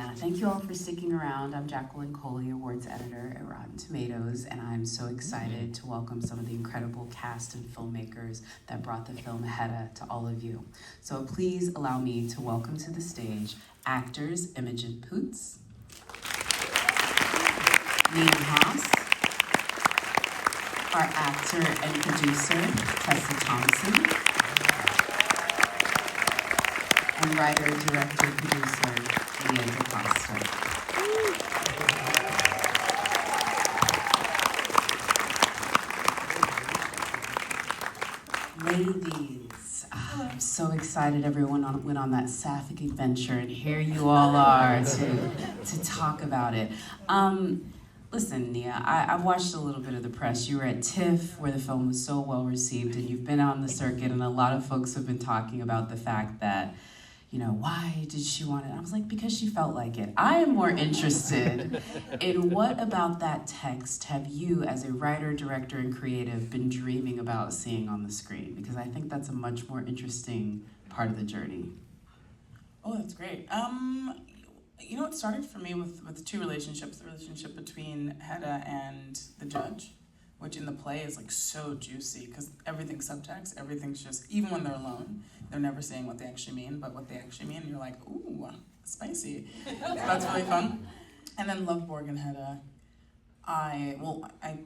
Yeah, thank you all for sticking around. I'm Jacqueline Coley, awards editor at Rotten Tomatoes, and I'm so excited to welcome some of the incredible cast and filmmakers that brought the film Hedda to all of you. So please allow me to welcome to the stage actors Imogen Poots, Nia DaCosta, our actor and producer Tessa Thompson, and writer, director, producer Nia DaCosta. Ladies, I'm so excited everyone went on that sapphic adventure, and here you all are to talk about it. Listen, Nia, I've watched a little bit of the press. You were at TIFF, where the film was so well received, and you've been on the circuit, and a lot of folks have been talking about the fact that, you know, why did she want it? I was like, because she felt like it. I am more interested in what about that text have you, as a writer, director, and creative, been dreaming about seeing on the screen? Because I think that's a much more interesting part of the journey. Oh, that's great. You know, it started for me with two relationships. The relationship between Hedda and the judge, which in the play is like so juicy because everything's subtext, everything's just, even when they're alone, they're never saying what they actually mean, but what they actually mean, you're like, ooh, spicy. So that's really fun. And then Loveborg and Hedda, I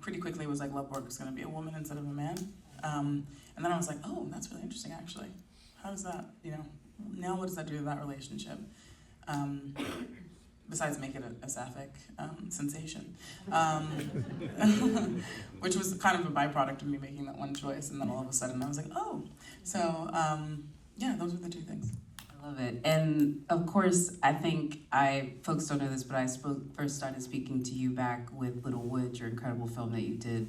pretty quickly was like, Loveborg was gonna be a woman instead of a man. And then I was like, oh, that's really interesting actually. How does that, you know, now what does that do to that relationship? Besides make it a sapphic sensation, which was kind of a byproduct of me making that one choice, and then all of a sudden I was like, oh, so yeah, those were the two things. I love it. And of course, I think folks don't know this, but I first started speaking to you back with Little Wood, your incredible film that you did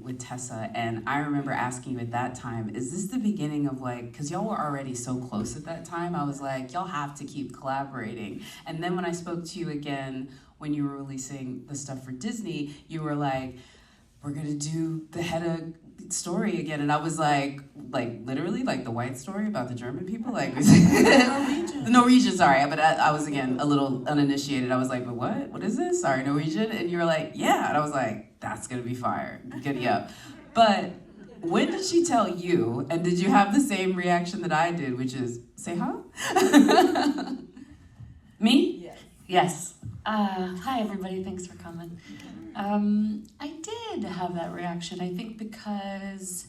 with Tessa. And I remember asking you at that time, is this the beginning of like, because y'all were already so close at that time, I was like, y'all have to keep collaborating. And then when I spoke to you again, when you were releasing the stuff for Disney, you were like, we're gonna do the Hedda story again, and I was like literally like the white story about the German people, like the Norwegian, sorry, but I was again a little uninitiated. I was like, but what is this? Sorry, Norwegian. And you were like, yeah, and I was like, that's gonna be fire, giddy up. But when did she tell you, and did you have the same reaction that I did, which is say huh? Me? Yes. Hi everybody, thanks for coming. I did have that reaction, I think because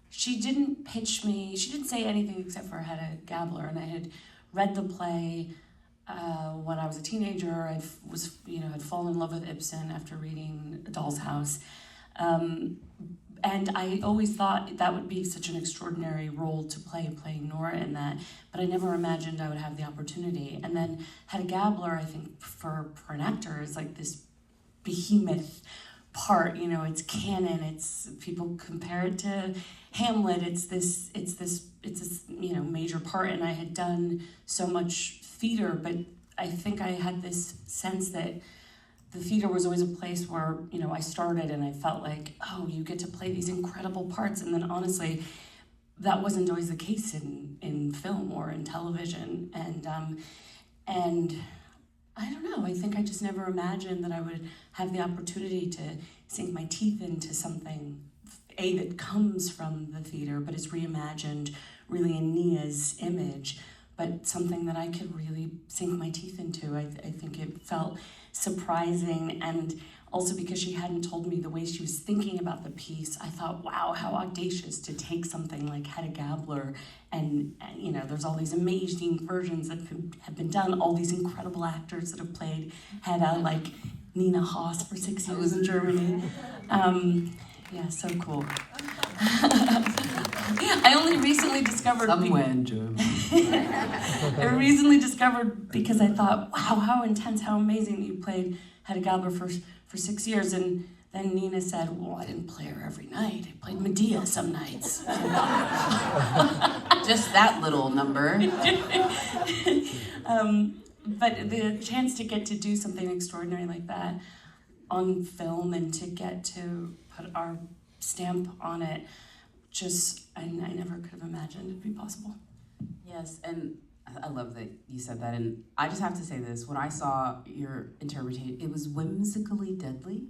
she didn't pitch me, she didn't say anything except for Hedda Gabler, and I had read the play when I was a teenager. I had fallen in love with Ibsen after reading A Doll's House. And I always thought that would be such an extraordinary role to play, playing Nora in that, but I never imagined I would have the opportunity. And then Hedda Gabler, I think, for an actor, is like this behemoth part, you know, it's canon, it's, people compare it to Hamlet, it's this, you know, major part, and I had done so much theater, but I think I had this sense that the theater was always a place where, you know, I started and I felt like, oh, you get to play these incredible parts. And then honestly, that wasn't always the case in film or in television. And I don't know, I think I just never imagined that I would have the opportunity to sink my teeth into something, that comes from the theater, but is reimagined really in Nia's image, but something that I could really sink my teeth into. I think it felt surprising, and also because she hadn't told me the way she was thinking about the piece, I thought, wow, how audacious to take something like Hedda Gabler, and you know, there's all these amazing versions that have been done, all these incredible actors that have played Hedda, like Nina Haas for 6 years in Germany. Yeah, so cool. I only recently discovered... Somewhere in Germany. I recently discovered because I thought, wow, how intense, how amazing that you played Hedda Gabler for 6 years. And then Nina said, well, I didn't play her every night. I played Medea some nights. Just that little number. But the chance to get to do something extraordinary like that on film and to get to put our stamp on it, just, I never could have imagined it'd be possible. Yes, and I love that you said that, and I just have to say this. When I saw your interpretation, it was whimsically deadly,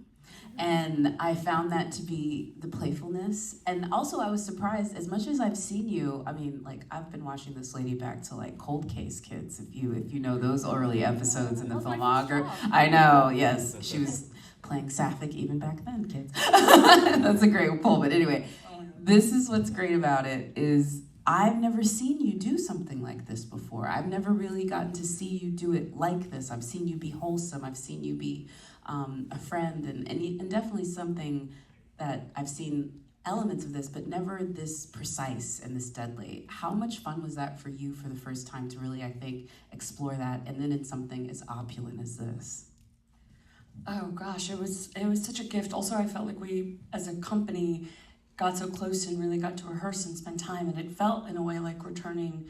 and I found that to be the playfulness. And also I was surprised, as much as I've seen you, I mean, like, I've been watching this lady back to like Cold Case Kids, if you know those early episodes in the filmography. I know, yes, she was playing Sapphic even back then, kids. That's a great pull, but anyway, this is what's great about it, is I've never seen you do something like this before. I've never really gotten to see you do it like this. I've seen you be wholesome. I've seen you be a friend, and definitely something that I've seen elements of this, but never this precise and this deadly. How much fun was that for you for the first time to really, I think, explore that, and then in something as opulent as this? Oh gosh, it was such a gift. Also, I felt like we, as a company, got so close and really got to rehearse and spend time, and it felt in a way like returning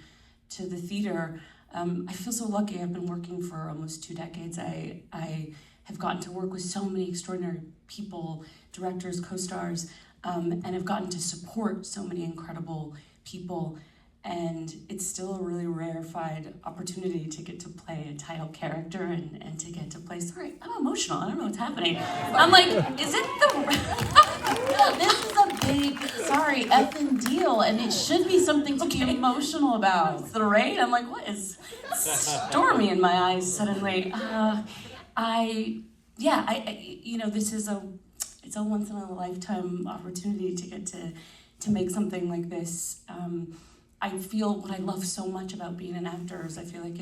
to the theater. I feel so lucky. I've been working for almost 2 decades. I have gotten to work with so many extraordinary people, directors, co-stars, and have gotten to support so many incredible people. And it's still a really rarefied opportunity to get to play a title character and to get to play, sorry, I'm emotional, I don't know what's happening. I'm like, is it this is a big, sorry, effing deal, and it should be something to be emotional about. It's the rain, I'm like, what is stormy in my eyes suddenly? This is it's a once in a lifetime opportunity to get to make something like this. I feel what I love so much about being an actor is I feel like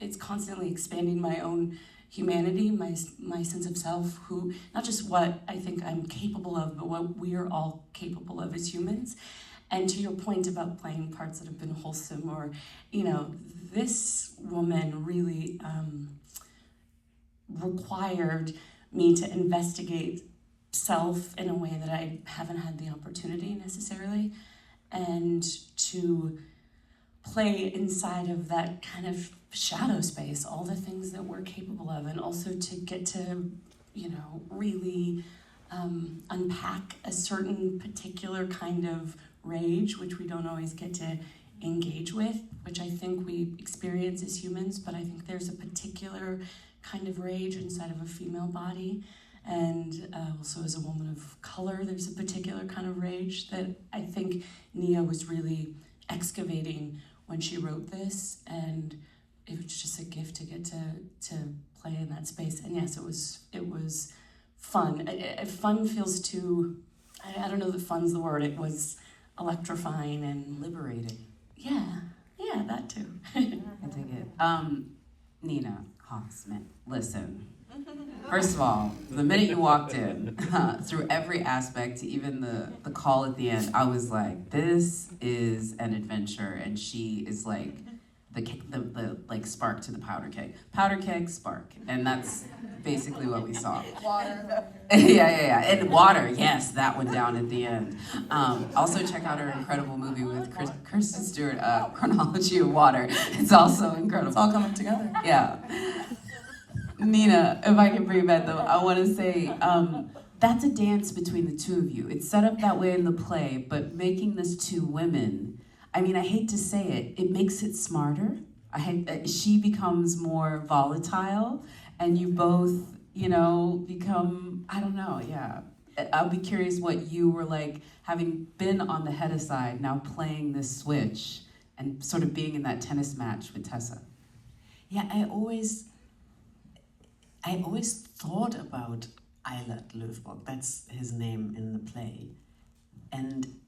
it's constantly expanding my own humanity, my sense of self, who, not just what I think I'm capable of, but what we are all capable of as humans. And to your point about playing parts that have been wholesome, or, this woman really required me to investigate self in a way that I haven't had the opportunity necessarily, and to play inside of that kind of shadow space, all the things that we're capable of, and also to get to, really unpack a certain particular kind of rage, which we don't always get to engage with, which I think we experience as humans, but I think there's a particular kind of rage inside of a female body. And also as a woman of color, there's a particular kind of rage that I think Nia was really excavating when she wrote this, and it was just a gift to get to play in that space. And yes, it was fun. Fun feels too, I don't know that fun's the word. It was electrifying and Liberating. Yeah, that too. I dig it. Nina Hoffman, listen. First of all, the minute you walked in, through every aspect, even the call at the end, I was like, this is an adventure, and she is like the like spark to the powder keg. Powder keg, spark, and that's basically what we saw. Water. Yeah, and water, yes, that went down at the end. Also check out her incredible movie with Kristen Stewart, Chronology of Water. It's also incredible. It's all coming together. Yeah. Nina, if I can bring you back though, I want to say that's a dance between the two of you. It's set up that way in the play, but making this two women, I mean, I hate to say it, it makes it smarter. She becomes more volatile, and you both, become, I don't know, yeah. I'll be curious what you were like, having been on the Hedda side, now playing this switch, and sort of being in that tennis match with Tessa. Yeah, I always thought about Eilert Löfborg, that's his name in the play, and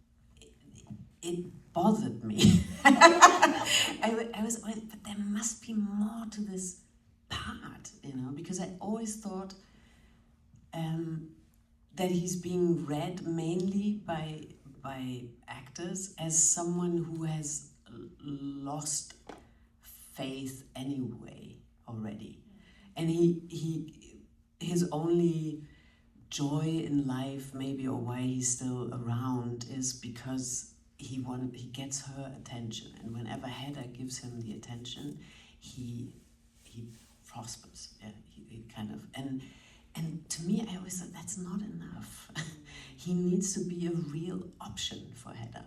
it bothered me. I was always, but there must be more to this part, because I always thought that he's being read mainly by actors as someone who has lost faith anyway already. And his only joy in life, maybe, or why he's still around, is because he gets her attention, and whenever Hedda gives him the attention, he prospers. Yeah, he kind of, and to me, I always thought that's not enough. He needs to be a real option for Hedda.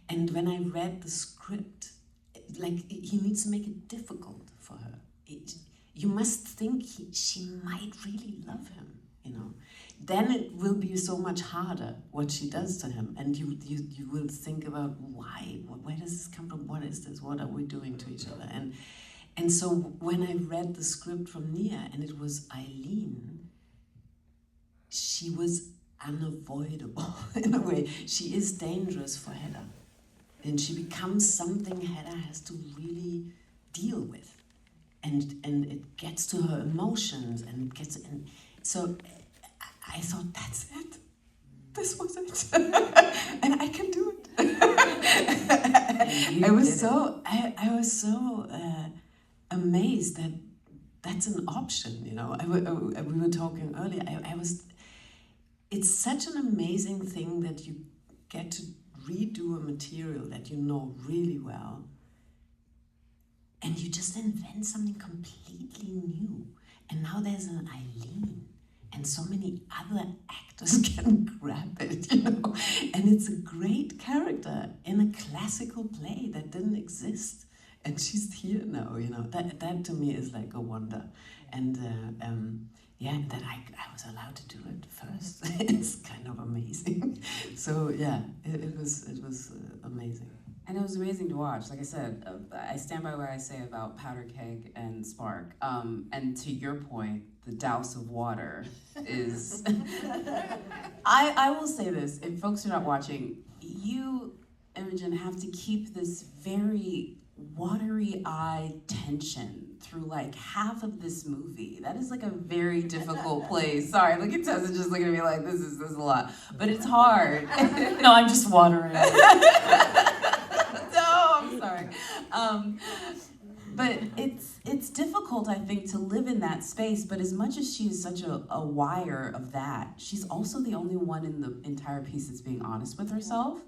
And when I read the script, like he needs to make it difficult for her. You must think she might really love him, you know. Then it will be so much harder what she does to him, and you will think about why, where does this come from, what is this, what are we doing to each other, and so when I read the script from Nia and it was Eileen, she was unavoidable in a way. She is dangerous for Hedda, and she becomes something Hedda has to really deal with. And it gets to her emotions, and so I thought, that's it. This was it, and I can do it. I was so amazed that that's an option. You know, we were talking earlier. It's such an amazing thing that you get to redo a material that you know really well. And you just invent something completely new. And now there's an Eileen, and so many other actors can grab it, you know. And it's a great character in a classical play that didn't exist. And she's here now, you know. That to me is like a wonder. And that I was allowed to do it first. It's kind of amazing. So yeah, it was amazing. And it was amazing to watch. Like I said, I stand by what I say about Powder Keg and Spark. And to your point, the douse of water is... I will say this, if folks are not watching, you, Imogen, have to keep this very watery-eyed tension through like half of this movie. That is like a very difficult place. Sorry, look at Tessa just looking at me like, this is a lot. But it's hard. No, I'm just watering. Sorry. But it's difficult, I think, to live in that space. But as much as she is such a wire of that, she's also the only one in the entire piece that's being honest with herself.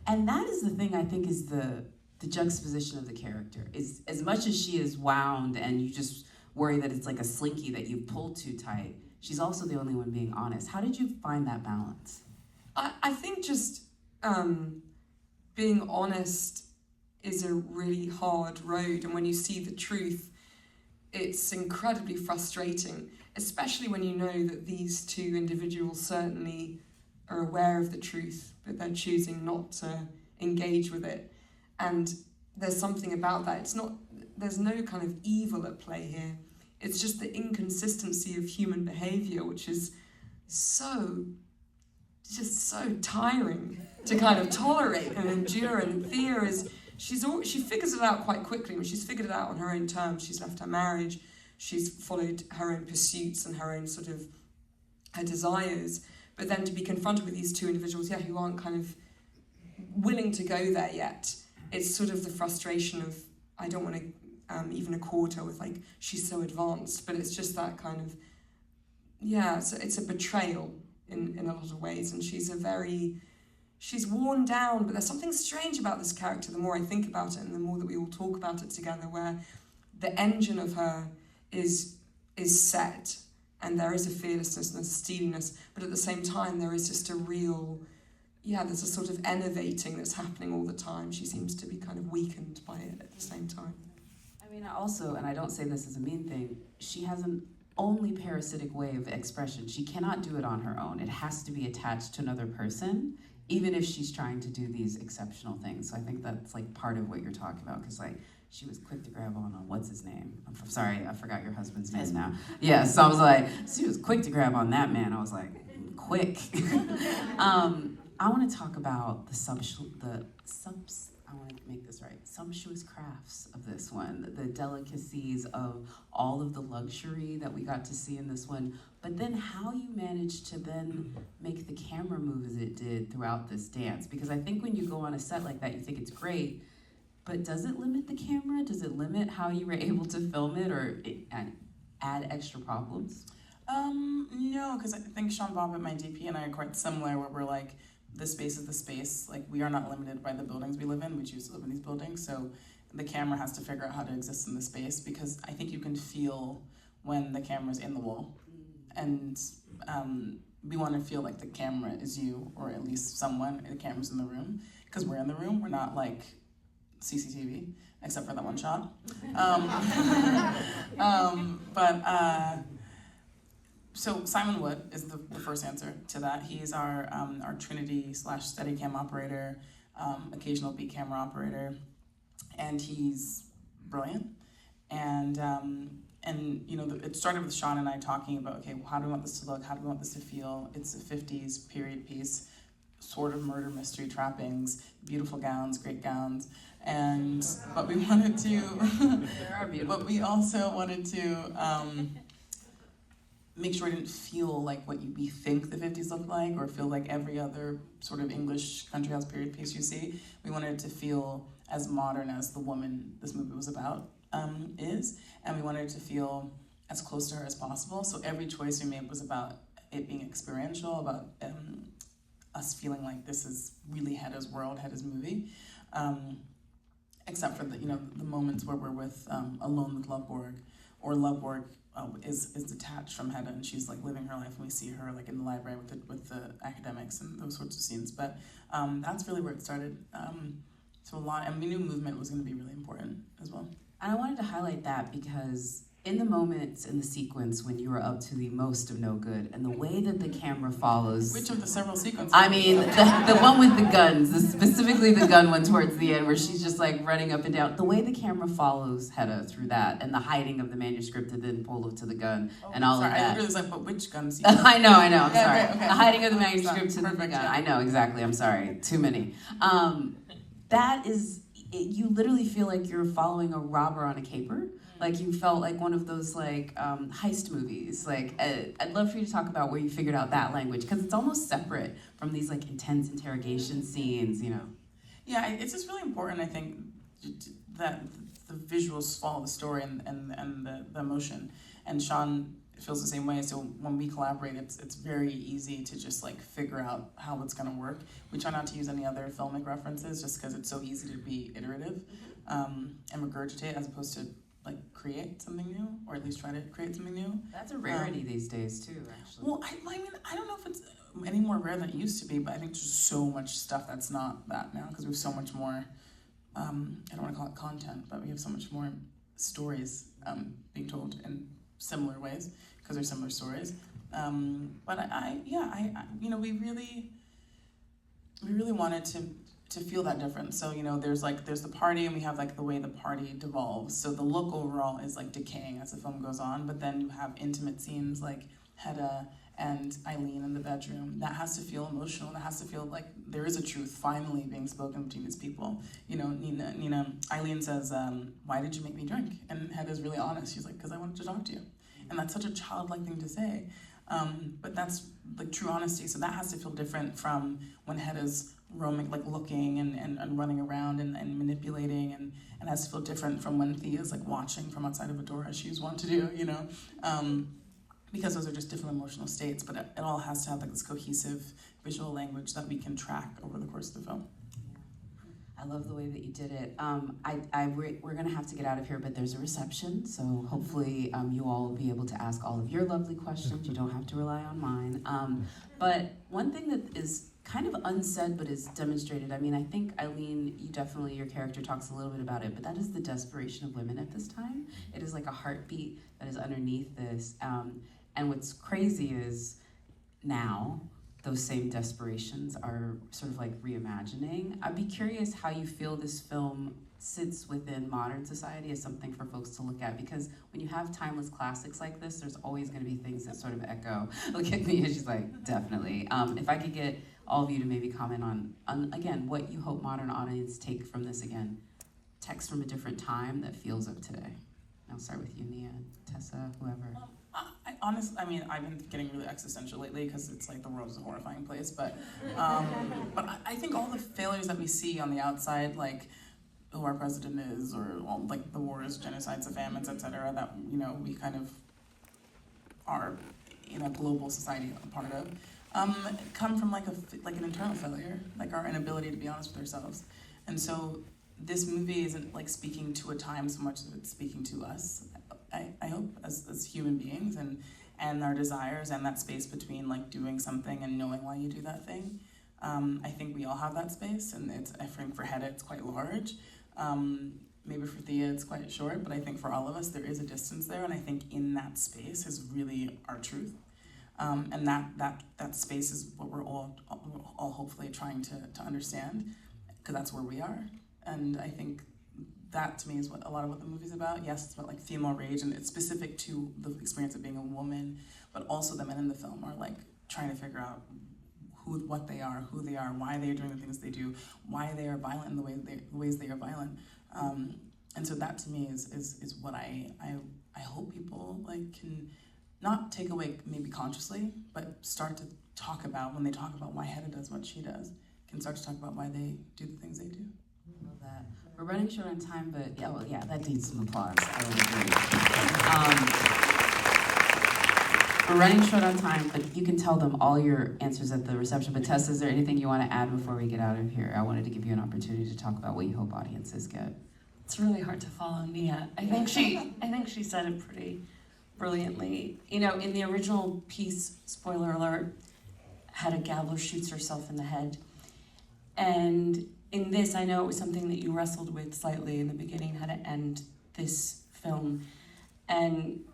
And that is the thing I think is the juxtaposition of the character. Is as much as she is wound and you just worry that it's like a slinky that you've pulled too tight, she's also the only one being honest. How did you find that balance? I think just being honest is a really hard road, and when you see the truth, it's incredibly frustrating, especially when you know that these two individuals certainly are aware of the truth, but they're choosing not to engage with it. And there's something about that. There's no kind of evil at play here. It's just the inconsistency of human behavior, which is so tiring to kind of tolerate and endure. And Thea she figures it out quite quickly. When she's figured it out on her own terms, she's left her marriage, she's followed her own pursuits and her own sort of her desires. But then to be confronted with these two individuals, who aren't kind of willing to go there yet, it's sort of the frustration of, I don't want to even accord her with like, she's so advanced, but it's just that kind of, it's a betrayal in a lot of ways. And she's worn down, but there's something strange about this character the more I think about it and the more that we all talk about it together, where the engine of her is set, and there is a fearlessness and there's a steeliness, but at the same time there is just a real, there's a sort of enervating that's happening all the time. She seems to be kind of weakened by it at the same time. I mean, also, and I don't say this as a mean thing, she has an only parasitic way of expression. She cannot do it on her own. It has to be attached to another person, even if she's trying to do these exceptional things. So I think that's like part of what you're talking about, because like she was quick to grab on what's his name? I'm sorry, I forgot your husband's name now. Yeah, so I was like, she was quick to grab on that man. I was like, quick. I want to talk about I want to make this right, sumptuous crafts of this one, the delicacies of all of the luxury that we got to see in this one, but then how you managed to then make the camera move as it did throughout this dance. Because I think when you go on a set like that, you think it's great, but does it limit the camera? Does it limit how you were able to film it, or add extra problems? No, because I think Sean Bobbitt, my DP, and I are quite similar, where we're like, the space is the space. Like, we are not limited by the buildings we live in. We choose to live in these buildings. So the camera has to figure out how to exist in the space, because I think you can feel when the camera's in the wall. And we want to feel like the camera is you, or at least someone, the camera's in the room. Because we're in the room. We're not like CCTV, except for that one shot. So Simon Wood is the first answer to that. He's our Trinity / Steadicam operator, occasional beat camera operator, and he's brilliant. And it started with Sean and I talking about, okay, well, how do we want this to look? How do we want this to feel? It's a 50s period piece, sort of murder mystery trappings, beautiful gowns, great gowns, but we wanted to. There are beautiful. But we also wanted to make sure it didn't feel like what we think the 50s looked like, or feel like every other sort of English country house period piece you see. We wanted it to feel as modern as the woman this movie was about is, and we wanted it to feel as close to her as possible. So every choice we made was about it being experiential, about us feeling like this is really Hedda's world, Hedda's movie, except for the moments where we're with alone with Loveborg, or Loveborg is detached from Hedda, and she's like living her life, and we see her like in the library with the academics and those sorts of scenes. But that's really where it started. So a lot, and we knew movement was going to be really important as well. And I wanted to highlight that because in the moments in the sequence when you were up to the most of no good, and the way that the camera follows. Which of the several sequences? I mean, the one with the guns, specifically the gun one towards the end, where she's just like running up and down. The way the camera follows Hedda through that, and the hiding of the manuscript and then pull to the gun, and all of that. I literally was like, but which gun sequence? I know, I'm sorry. Right, okay. The hiding of the manuscript to the Perfect, gun. yeah. I know, exactly, I'm sorry. Too many. That is, you literally feel like you're following a robber on a caper. Like you felt like one of those like heist movies. Like I'd love for you to talk about where you figured out that language, because it's almost separate from these like intense interrogation scenes, Yeah, it's just really important, I think, that the visuals follow the story and the emotion. And Sean feels the same way. So when we collaborate, it's very easy to just like figure out how it's going to work. We try not to use any other filmic references, just because it's so easy to be iterative and regurgitate, as opposed to like create something new, or at least try to create something new. That's a rarity these days too, actually. Well, I mean, I don't know if it's any more rare than it used to be, but I think there's so much stuff that's not that now, because we have so much more, I don't want to call it content, but we have so much more stories being told in similar ways, because they're similar stories. But we really wanted to feel that difference. So, there's the party, and we have like the way the party devolves. So the look overall is like decaying as the film goes on, but then you have intimate scenes like Hedda and Eileen in the bedroom. That has to feel emotional. That has to feel like there is a truth finally being spoken between these people. Eileen says, "Why did you make me drink?" And Hedda's really honest. She's like, "Because I wanted to talk to you." And that's such a childlike thing to say. But that's like true honesty. So that has to feel different from when Hedda's roaming, like looking and running around and manipulating, and has to feel different from when Thea's like watching from outside of a door, as she's wont to do, because those are just different emotional states, but it all has to have like this cohesive visual language that we can track over the course of the film. I love the way that you did it. We're going to have to get out of here, but there's a reception, so hopefully you all will be able to ask all of your lovely questions. You don't have to rely on mine. But one thing that is kind of unsaid but is demonstrated, I mean, I think, Eileen, your character talks a little bit about it, but that is the desperation of women at this time. It is like a heartbeat that is underneath this. And what's crazy is now, those same desperations are sort of like reimagining. I'd be curious how you feel this film sits within modern society as something for folks to look at, because when you have timeless classics like this, there's always going to be things that sort of echo. Look at me, she's like, definitely. If I could get all of you to maybe comment on again, what you hope modern audience take from this, again, text from a different time that feels of today. I'll start with you, Nia, Tessa, whoever. I've been getting really existential lately, because it's like the world is a horrifying place, but I think all the failures that we see on the outside, like who our president is, or like the wars, genocides, the famines, etc., that we kind of are in a global society a part of, come from like an internal failure, like our inability to be honest with ourselves. And so this movie isn't like speaking to a time so much as it's speaking to us, I hope, as human beings, and our desires, and that space between like doing something and knowing why you do that thing. I think we all have that space, and I think for Hedda it's quite large. Maybe for Thea it's quite short, but I think for all of us there is a distance there, and I think in that space is really our truth. And that space is what we're all hopefully trying to understand, because that's where we are. And I think that to me is what a lot of what the movie's about. Yes, it's about like female rage, and it's specific to the experience of being a woman, but also the men in the film are like trying to figure out what they are, who they are, why they are doing the things they do, why they are violent in the ways they are violent. And so that to me is what I hope people like can not take away maybe consciously, but start to talk about when they talk about why Hedda does what she does, can start to talk about why they do the things they do. Love that. We're running short on time, but that needs some applause. I would agree. We're running short on time, but you can tell them all your answers at the reception. But Tessa, is there anything you want to add before we get out of here? I wanted to give you an opportunity to talk about what you hope audiences get. It's really hard to follow Nia. I think she said it pretty brilliantly. You know, in the original piece, spoiler alert, Hedda Gabler shoots herself in the head. And in this, I know it was something that you wrestled with slightly in the beginning, how to end this film. And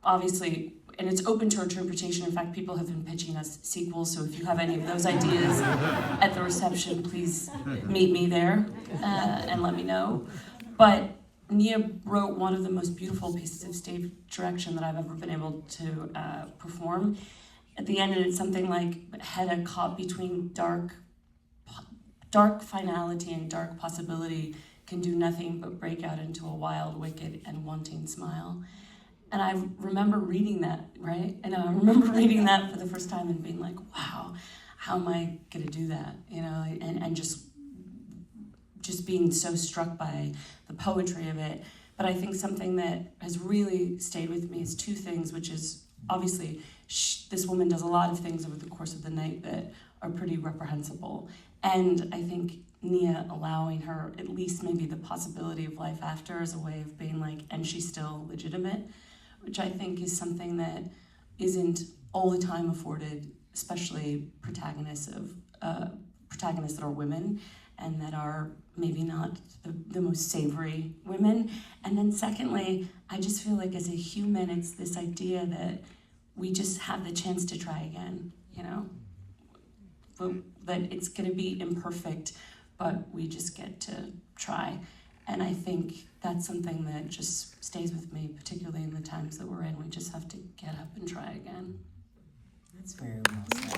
obviously, and it's open to interpretation. In fact, people have been pitching us sequels, so if you have any of those ideas at the reception, please meet me there and let me know. But Nia wrote one of the most beautiful pieces of stage direction that I've ever been able to perform. At the end, it's something like Hedda caught between dark finality and dark possibility can do nothing but break out into a wild, wicked, and wanting smile. And I remember reading that, right? And I remember reading that for the first time and being like, wow, how am I gonna do that? You know, and just being so struck by the poetry of it. But I think something that has really stayed with me is two things, which is obviously this woman does a lot of things over the course of the night that are pretty reprehensible. And I think Nia allowing her at least maybe the possibility of life after as a way of being like, and she's still legitimate, which I think is something that isn't all the time afforded, especially protagonists that are women and that are maybe not the most savory women. And then secondly, I just feel like as a human, it's this idea that we just have the chance to try again, you know? That it's gonna be imperfect, but we just get to try. And I think that's something that just stays with me, particularly in the times that we're in. We just have to get up and try again. That's very well said.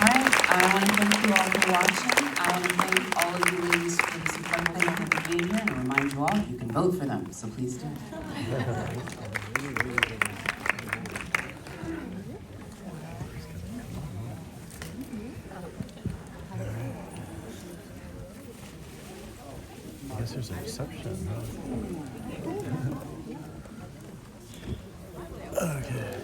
All right, I want to thank you all for watching. I want to thank all of you ladies for this incredible thing for being here, and remind you all you can vote for them, so please do. I guess there's a reception. Okay.